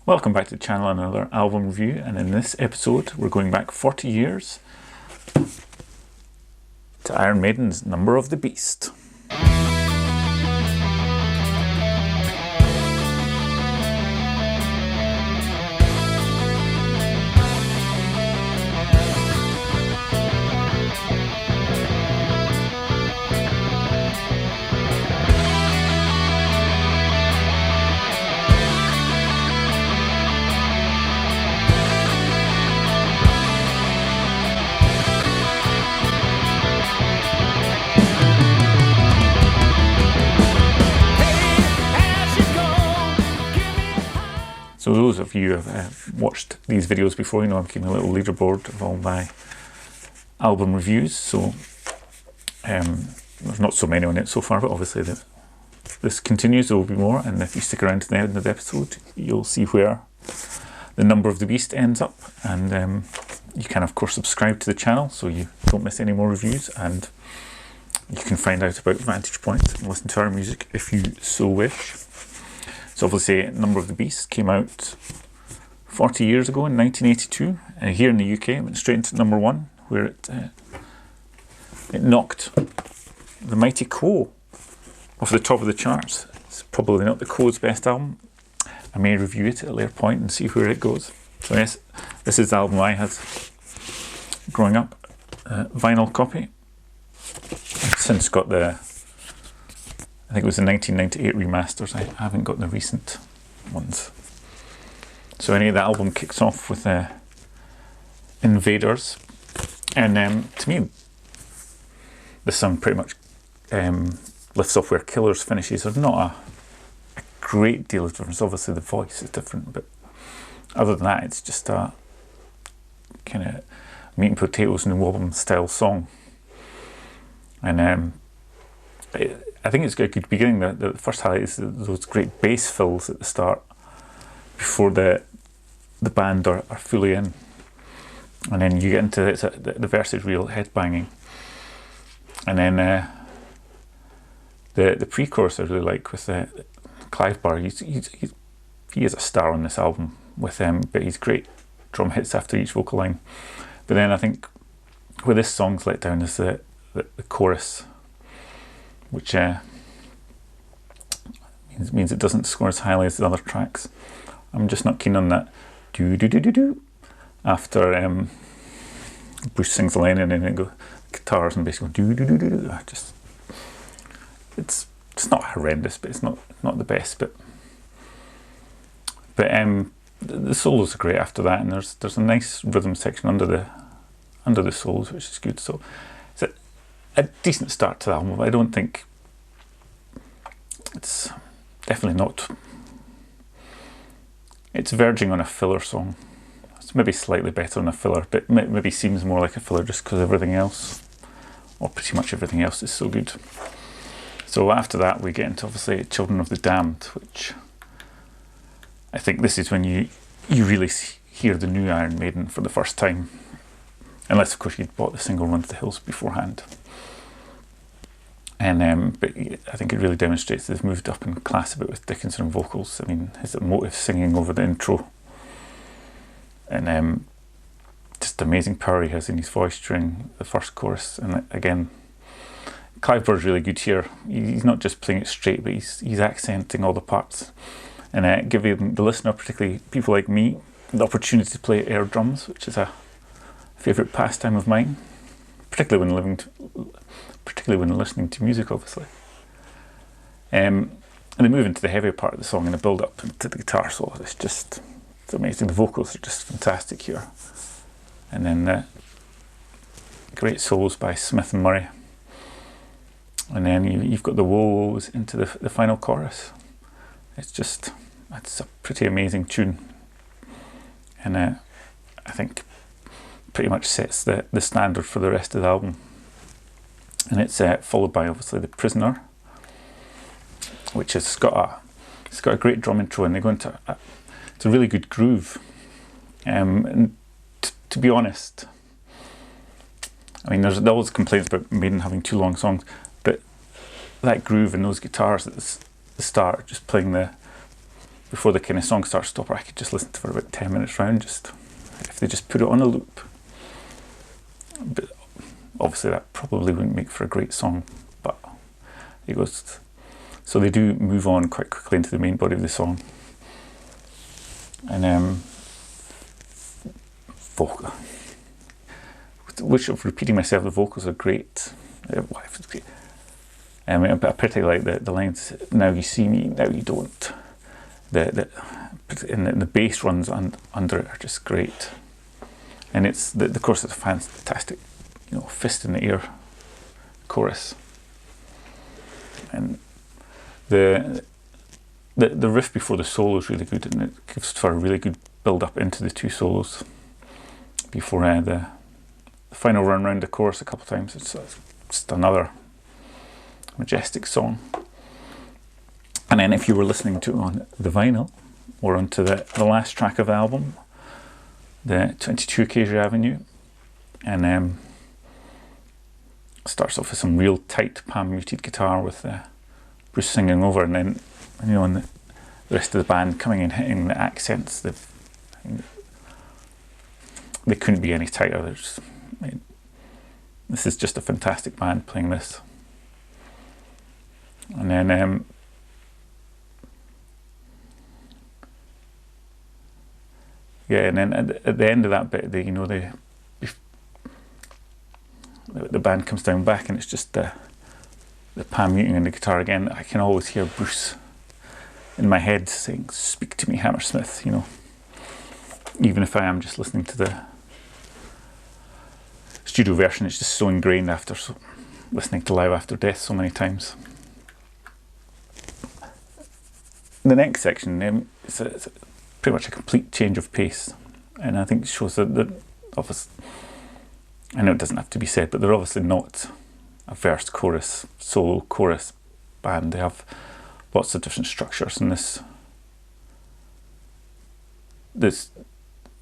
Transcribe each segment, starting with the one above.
Welcome back to the channel, another album review, and in this episode we're going back 40 years to Iron Maiden's Number of the Beast. So those of you who have watched these videos before, you know I'm keeping a little leaderboard of all my album reviews. So there's not so many on it so far, but obviously this continues, there will be more. And if you stick around to the end of the episode, you'll see where the Number of the Beast ends up. And you can of course subscribe to the channel so you don't miss any more reviews. And you can find out about Vantage Point and listen to our music if you so wish. So obviously Number of the Beast came out 40 years ago in 1982. Here in the UK it went straight into number one, where it knocked the mighty Quo off the top of the charts. It's probably not the Quo's best album. I may review it at a later point and see where it goes. So yes, this is the album I had growing up. Vinyl copy. I've since got the, I think it was the 1998 remasters. I haven't got the recent ones. So anyway, the album kicks off with Invaders, and to me the song pretty much lifts off where Killers finishes. There's not a great deal of difference. Obviously the voice is different, but other than that it's just a kind of meat and potatoes and wobbum style song. And I think it's got a good beginning. The first highlight is those great bass fills at the start before the band are fully in, and then you get into the verse is real headbanging, and then the pre-chorus I really like with Clive Barr. He is a star on this album with but he's great drum hits after each vocal line. But then I think where this song's let down is the chorus, which means it doesn't score as highly as the other tracks. I'm just not keen on that do do do do do after Bruce sings the line and then it goes guitars and basically do do do do do. It's not horrendous, but it's not the best. But the solos are great after that, and there's a nice rhythm section under the solos, which is good. So it's a decent start to the album. I don't think it's definitely not. It's verging on a filler song. It's maybe slightly better than a filler, but maybe seems more like a filler just because everything else, or pretty much everything else, is so good. So after that we get into obviously Children of the Damned, which I think this is when you really hear the new Iron Maiden for the first time, unless of course you'd bought the single Run to the Hills beforehand. And but I think it really demonstrates they've moved up in class a bit with Dickinson and vocals. I mean, his emotive singing over the intro, and just amazing power he has in his voice during the first chorus. And again, Clive Barr's really good here. He's not just playing it straight, but he's accenting all the parts, and giving the listener, particularly people like me, the opportunity to play air drums, which is a favourite pastime of mine, particularly when listening to music, obviously. And they move into the heavier part of the song and the build up to the guitar solo. It's amazing. The vocals are just fantastic here. And then great solos by Smith and Murray. And then you've got the woes into the final chorus. It's a pretty amazing tune. And I think pretty much sets the standard for the rest of the album. And it's followed by obviously The Prisoner, which has got a great drum intro, and they go into it's a really good groove. And to be honest, I mean, there's always complaints about Maiden having too long songs, but that groove and those guitars at the start, just playing the before the kind of song starts to stop, I could just listen to for about 10 minutes round, just if they just put it on a loop. But obviously that probably wouldn't make for a great song, but it goes. So they do move on quite quickly into the main body of the song. And vocal, which of repeating myself, the vocals are great. I particularly like the lines, "Now you see me, now you don't." And the bass runs under it are just great. And it's the chorus is a fantastic, fist in the ear chorus. And the riff before the solo is really good, and it gives for a really good build up into the two solos before the final run round the chorus a couple of times. It's just another majestic song. And then if you were listening to it on the vinyl or onto the last track of the album, the 22 Acacia Avenue, and starts off with some real tight pan muted guitar with Bruce singing over, and then and the rest of the band coming in hitting the accents. They couldn't be any tighter. This is just a fantastic band playing this. And then and then at the end of that bit, the band comes down back, and it's just the pan muting and the guitar again. I can always hear Bruce in my head saying, "Speak to me, Hammersmith," even if I am just listening to the studio version. It's just so ingrained after listening to Live After Death so many times. The next section, it's pretty much a complete change of pace, and I think it shows that I know it doesn't have to be said, but they're obviously not a verse, chorus, solo, chorus band. They have lots of different structures, and this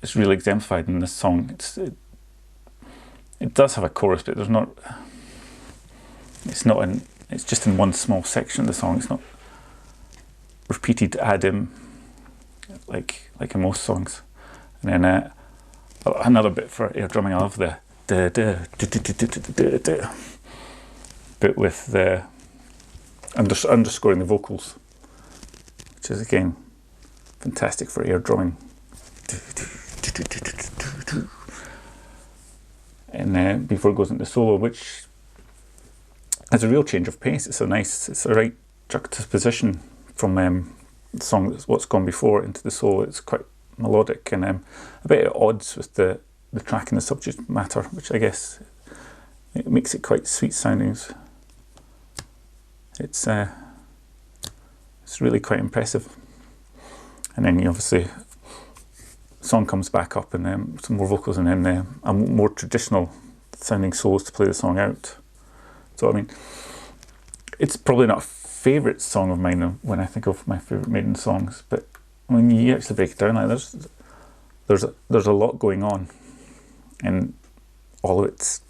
is really exemplified in this song. It does have a chorus, but it's just in one small section of the song. It's not repeated ad im like in most songs. And then another bit for air drumming. I love the bit with the underscoring the vocals, which is again fantastic for air drumming. And before it goes into solo, which has a real change of pace. It's a right juxtaposition from the song that's what's gone before into the solo. It's quite melodic and a bit at odds with the track and the subject matter, which I guess it makes it quite sweet sounding. It's really quite impressive. And then obviously the song comes back up, and some more vocals, and then a more traditional sounding solos to play the song out. So I mean, it's probably not a favourite song of mine when I think of my favourite Maiden songs, but when you actually break it down, like there's a lot going on, and all of it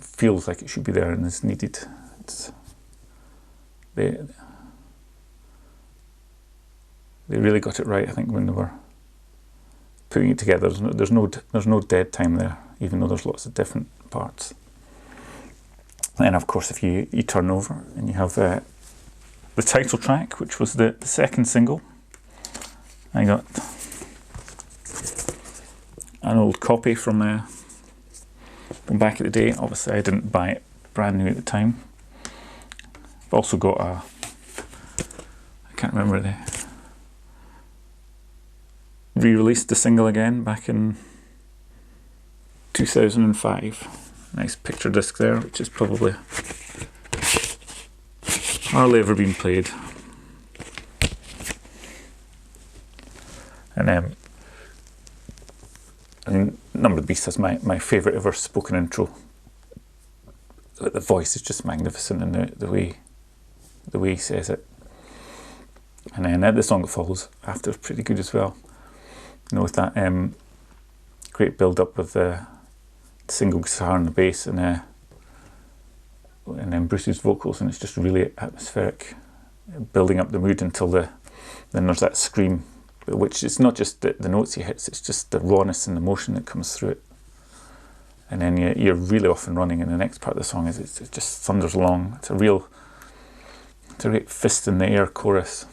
feels like it should be there and is needed. They really got it right, I think, when they were putting it together. There's no dead time there, even though there's lots of different parts. And then, of course, if you turn over and you have the title track, which was the second single, I got an old copy from back in the day. Obviously, I didn't buy it brand new at the time. I've also got I can't remember re-released the single again back in 2005. Nice picture disc there, which is probably hardly ever been played. And I mean, Number of the Beast is my favourite ever spoken intro. The voice is just magnificent, and the way he says it. And then the song that follows after is pretty good as well. With that great build up with the single guitar and the bass, and then Bruce's vocals, and it's just really atmospheric. building up the mood until then there's that scream, which is not just the notes he hits, it's just the rawness and emotion that comes through it. And then you're really off and running, and the next part of the song is it just thunders along. It's a great fist in the air chorus.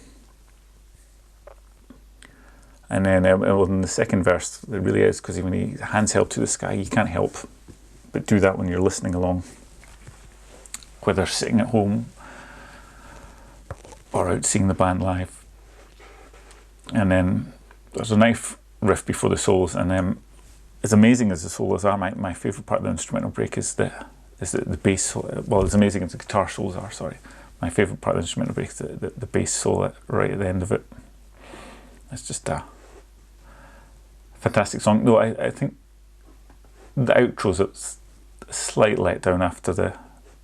And then in the second verse, it really is, because when he hands held to the sky, you can't help but do that when you're listening along, whether sitting at home or out seeing the band live. And then there's a nice riff before the solos, and as amazing as the solos are, my favourite part of the instrumental break is the bass solo. Well, as amazing as the guitar solos are, sorry. My favourite part of the instrumental break is the bass solo right at the end of it. It's just a fantastic song. Though I think the outro's a slight letdown after the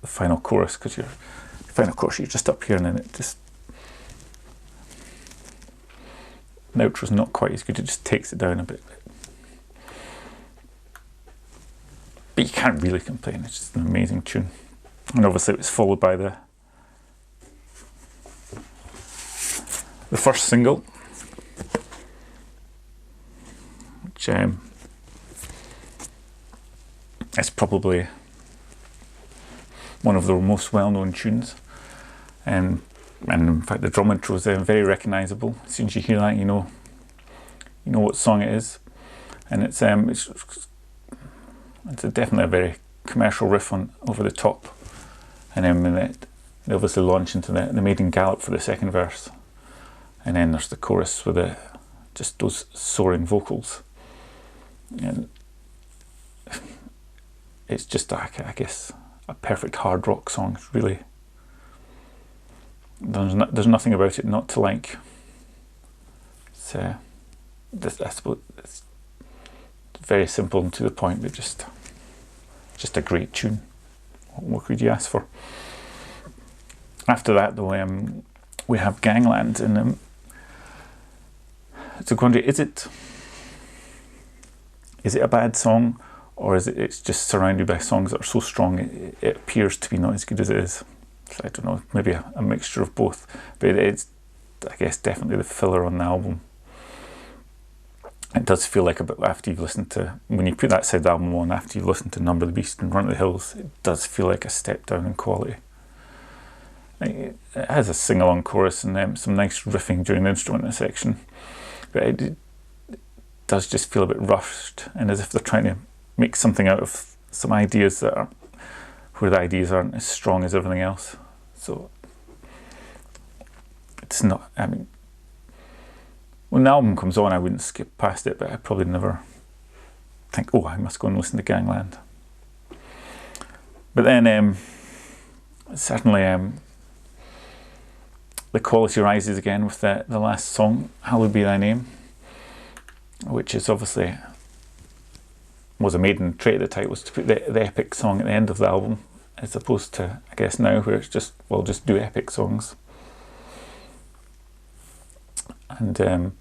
final chorus, because the final chorus, you're just up here, and then the outro's not quite as good. It just takes it down a bit. But you can't really complain. It's just an amazing tune. And obviously it was followed by the first single, which is probably one of the most well-known tunes. And in fact the drum intro is very recognisable. As soon as you hear that, you know what song it is. And it's definitely a very commercial riff over the top. And then when they obviously launch into the Maiden gallop for the second verse. And then there's the chorus with just those soaring vocals. And it's just, I guess, a perfect hard rock song. It's really, there's nothing about it not to like. I suppose it's very simple and to the point, but just a great tune. What could you ask for? After that, though, we have Gangland, and it's a quandary. Is it a bad song, or it's just surrounded by songs that are so strong it appears to be not as good as it is? So I don't know, maybe a mixture of both. But it's, I guess, definitely the filler on the album. It does feel like a bit, after you've listened to, when you put that side album on, after you've listened to Number the Beast and Run to the Hills, it does feel like a step down in quality. It has a sing-along chorus and some nice riffing during the instrumental section, but it does just feel a bit rushed, and as if they're trying to make something out of some ideas where the ideas aren't as strong as everything else. So it's not, I mean, when the album comes on, I wouldn't skip past it, but I probably never think, oh, I must go and listen to Gangland. But then certainly the quality rises again with the last song, Hallowed Be Thy Name, which is obviously was a Maiden trait at the time, was to put the epic song at the end of the album, as opposed to, I guess, now where it's just, well, just do epic songs. And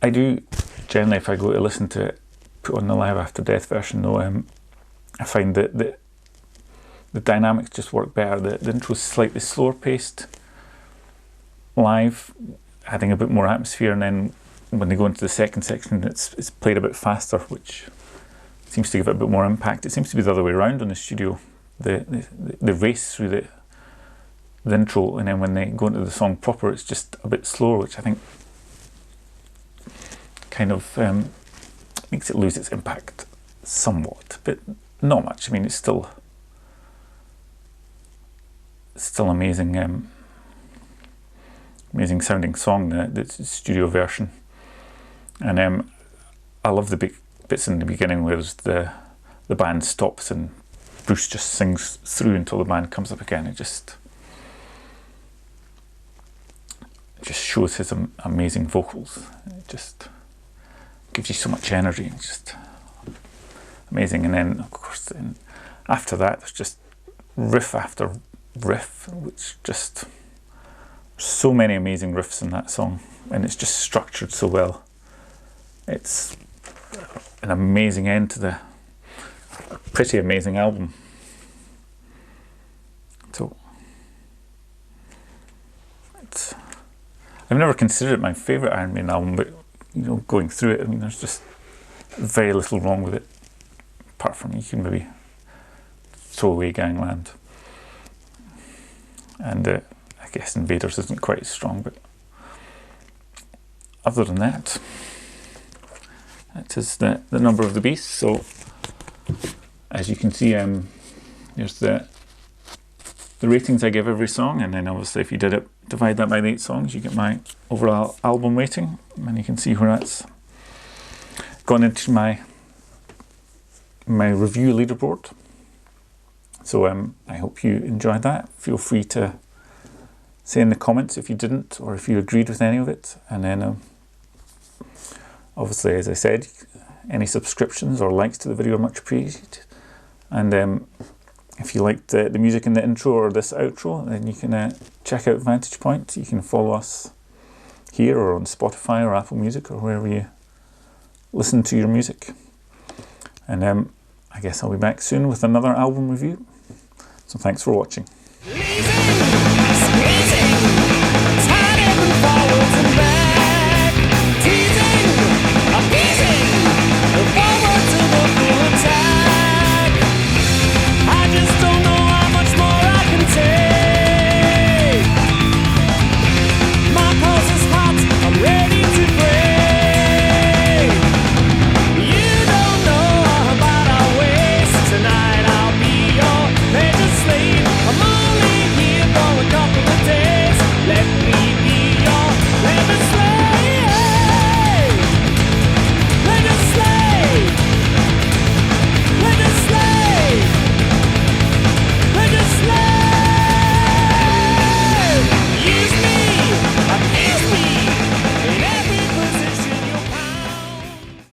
I do generally, if I go to listen to it, put on the Live After Death version, though, I find that the dynamics just work better. The intro's slightly slower paced live, adding a bit more atmosphere, and then when they go into the second section, it's played a bit faster, which seems to give it a bit more impact. It seems to be the other way around on the studio. The race through the intro, and then when they go into the song proper, it's just a bit slower, which I think kind of makes it lose its impact somewhat, but not much. I mean, it's still amazing, amazing sounding song, the studio version. And I love the big bits in the beginning where the band stops and Bruce just sings through until the band comes up again. It just shows his amazing vocals. It just gives you so much energy. It's just amazing. And then, of course, after that, there's just riff after riff, which just, so many amazing riffs in that song, and it's just structured so well. It's an amazing end to the pretty amazing album. So I've never considered it my favourite Iron Maiden album, but you know, going through it, I mean, there's just very little wrong with it, apart from you can maybe throw away Gangland, and I guess Invaders isn't quite as strong, but other than that, that is the number of the beast. So as you can see, there's the ratings I give every song, and then obviously if you divide that by the 8 songs, you get my overall album rating, and you can see where that's gone into my review leaderboard. So I hope you enjoyed that. Feel free to say in the comments if you didn't, or if you agreed with any of it. And then obviously, as I said, any subscriptions or likes to the video are much appreciated. And if you liked the music in the intro or this outro, then you can check out Vantage Point. You can follow us here or on Spotify or Apple Music or wherever you listen to your music. And I guess I'll be back soon with another album review. So thanks for watching.